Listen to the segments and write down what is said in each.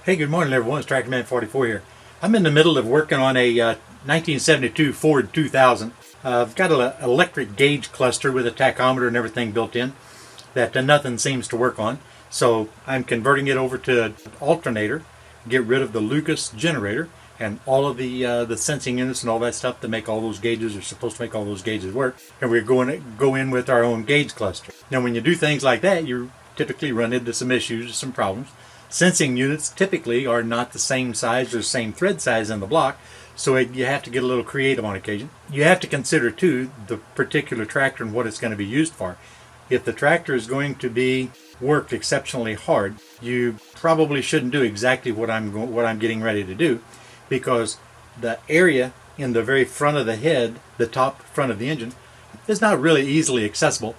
Hey, good morning everyone, it's Tractor Man 44 here. I'm in the middle of working on a 1972 Ford 2000. I've got an electric gauge cluster with a tachometer and everything built in that nothing seems to work on. So I'm converting it over to an alternator, get rid of the Lucas generator and all of the sensing units and all that stuff to make all those gauges, are supposed to make all those gauges work. And we're going to go in with our own gauge cluster. Now when you do things like that, you typically run into some issues, some problems. Sensing units typically are not the same size or the same thread size in the block, so you have to get a little creative on occasion. You have to consider too the particular tractor and what it's going to be used for. If the tractor is going to be worked exceptionally hard, you probably shouldn't do exactly what I'm getting ready to do, because the area in the very front of the head, the top front of the engine, is not really easily accessible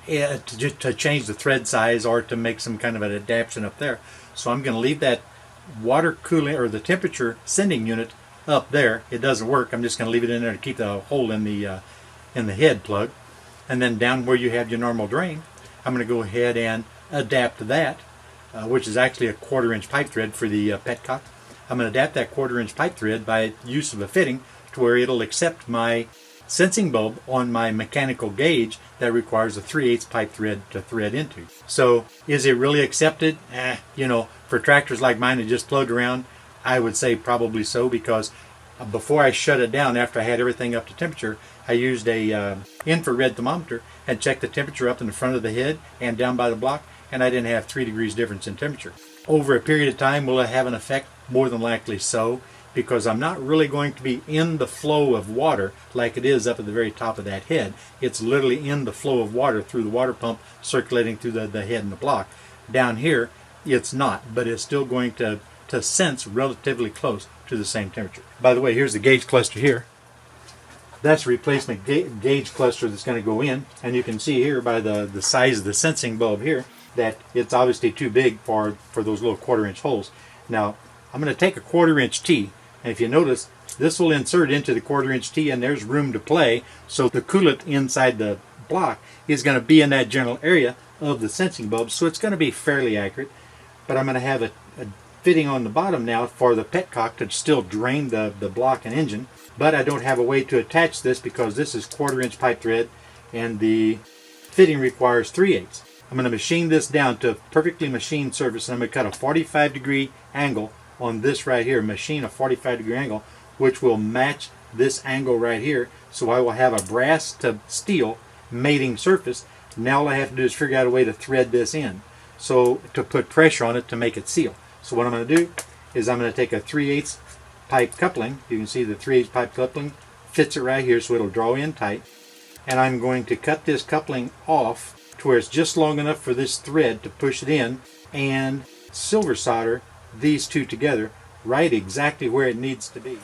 to change the thread size or to make some kind of an adaptation up there. So I'm going to leave that water cooling or the temperature sending unit up there. It doesn't work. I'm just going to leave it in there to keep the hole in the head plug. And then down where you have your normal drain, I'm going to go ahead and adapt that, which is actually a 1/4 inch pipe thread for the petcock. I'm going to adapt that 1/4 inch pipe thread by use of a fitting to where it'll accept my sensing bulb on my mechanical gauge that requires a 3/8 pipe thread to thread into. So is it really accepted? For tractors like mine that just plug around, I would say probably so, because before I shut it down, after I had everything up to temperature, I used a infrared thermometer and checked the temperature up in the front of the head and down by the block, and I didn't have 3 degrees difference in temperature. Over a period of time, will it have an effect? More than likely so, because I'm not really going to be in the flow of water like it is up at the very top of that head. It's literally in the flow of water through the water pump circulating through the head and the block. Down here, it's not, but it's still going to sense relatively close to the same temperature. By the way, here's the gauge cluster here. That's a replacement gauge cluster that's going to go in, and you can see here by the size of the sensing bulb here that it's obviously too big for those little 1/4 inch holes. Now, I'm going to take a 1/4 inch T, and if you notice, this will insert into the 1/4 inch T, and there's room to play, so the coolant inside the block is going to be in that general area of the sensing bulb, so it's going to be fairly accurate. But I'm going to have a fitting on the bottom now for the petcock to still drain the block and engine, but I don't have a way to attach this because this is 1/4 inch pipe thread and the fitting requires 3/8. I'm going to machine this down to a perfectly machined surface, and I'm going to cut a 45-degree angle on this right here, machine a 45-degree angle, which will match this angle right here, so I will have a brass to steel mating surface. Now all I have to do is figure out a way to thread this in, so to put pressure on it to make it seal. So what I'm going to do is I'm going to take a 3/8 pipe coupling. You can see the 3/8 pipe coupling fits it right here, so it'll draw in tight, and I'm going to cut this coupling off to where it's just long enough for this thread to push it in, and silver solder these two together right exactly where it needs to be.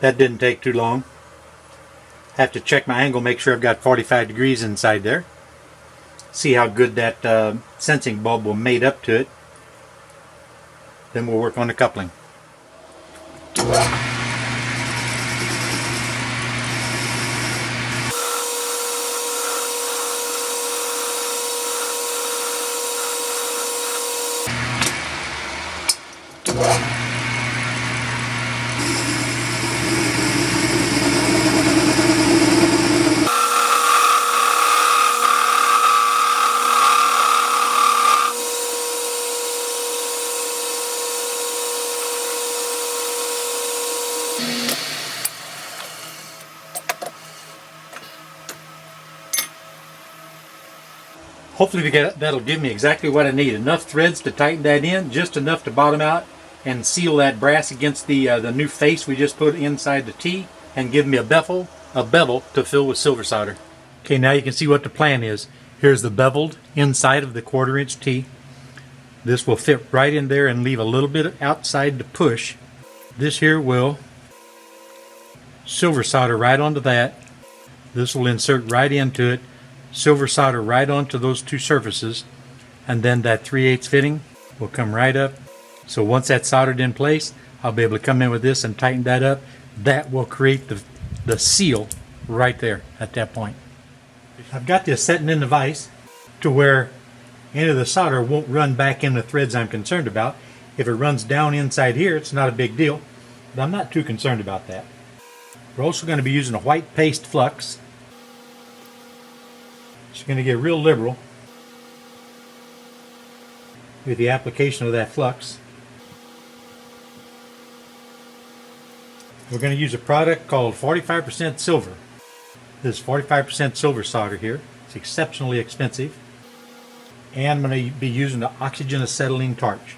That didn't take too long. Have to check my angle, make sure I've got 45 degrees inside there. See how good that sensing bulb will mate up to it. Then we'll work on the coupling. Hopefully that'll give me exactly what I need. Enough threads to tighten that in, just enough to bottom out and seal that brass against the new face we just put inside the T, and give me a bevel to fill with silver solder. Okay, now you can see what the plan is. Here's the beveled inside of the 1/4 inch T. This will fit right in there and leave a little bit outside to push. This here will silver solder right onto that. This will insert right into it, silver solder right onto those two surfaces, and then that 3/8 fitting will come right up. So once that's soldered in place, I'll be able to come in with this and tighten that up. That will create the seal right there at that point. I've got this setting in the vise to where any of the solder won't run back in the threads I'm concerned about. If it runs down inside here, it's not a big deal, but I'm not too concerned about that. We're also going to be using a white paste flux. It's going to get real liberal with the application of that flux. We're going to use a product called 45% silver. This is 45% silver solder here. It's exceptionally expensive. And I'm going to be using the oxygen acetylene torch.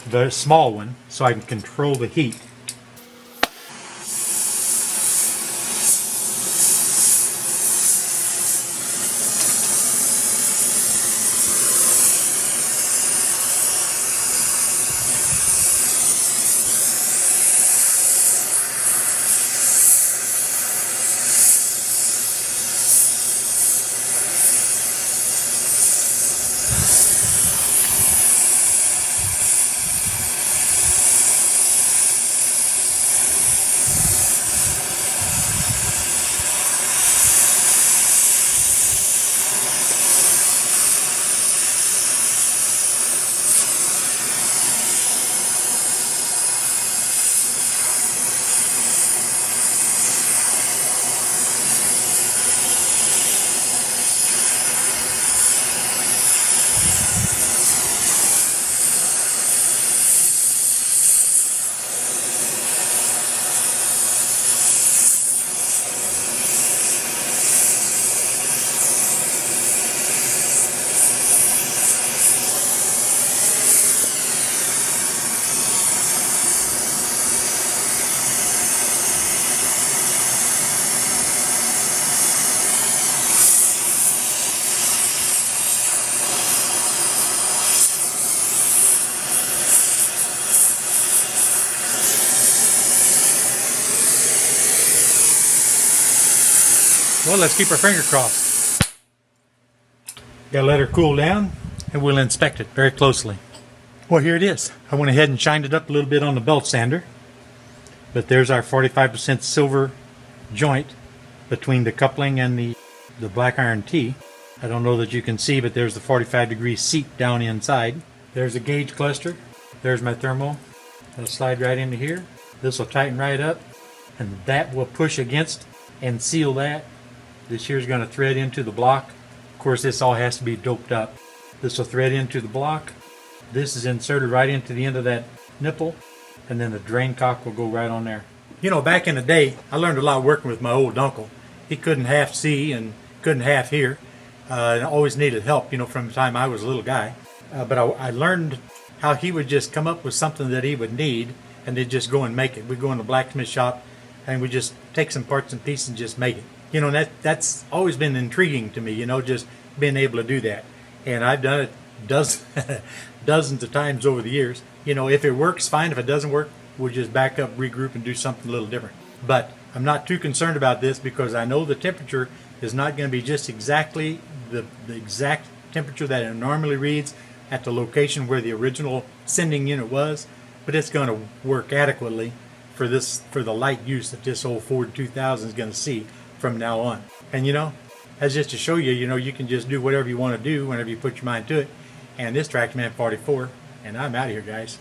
A very small one so I can control the heat. Well, let's keep our finger crossed. Gotta let her cool down and we'll inspect it very closely. Well, here it is. I went ahead and shined it up a little bit on the belt sander. But there's our 45% silver joint between the coupling and the black iron T. I don't know that you can see, but there's the 45-degree seat down inside. There's a gauge cluster. There's my thermal. It'll slide right into here. This will tighten right up, and that will push against and seal that. This here is going to thread into the block. Of course, this all has to be doped up. This will thread into the block. This is inserted right into the end of that nipple, and then the drain cock will go right on there. You know, back in the day, I learned a lot working with my old uncle. He couldn't half see and couldn't half hear, and always needed help, you know, from the time I was a little guy. But I learned how he would just come up with something that he would need, and they'd just go and make it. We'd go in the blacksmith shop, and we'd just take some parts and pieces and just make it. You know, that's always been intriguing to me, you know, just being able to do that. And I've done it dozens of times over the years. You know, if it works, fine. If it doesn't work, we'll just back up, regroup, and do something a little different. But I'm not too concerned about this because I know the temperature is not going to be just exactly the exact temperature that it normally reads at the location where the original sending unit was, but it's going to work adequately for the light use that this old Ford 2000 is going to see from now on. And you know, that's just to show you, you know, you can just do whatever you want to do whenever you put your mind to it. And this TractorMan 44, and I'm out of here, guys.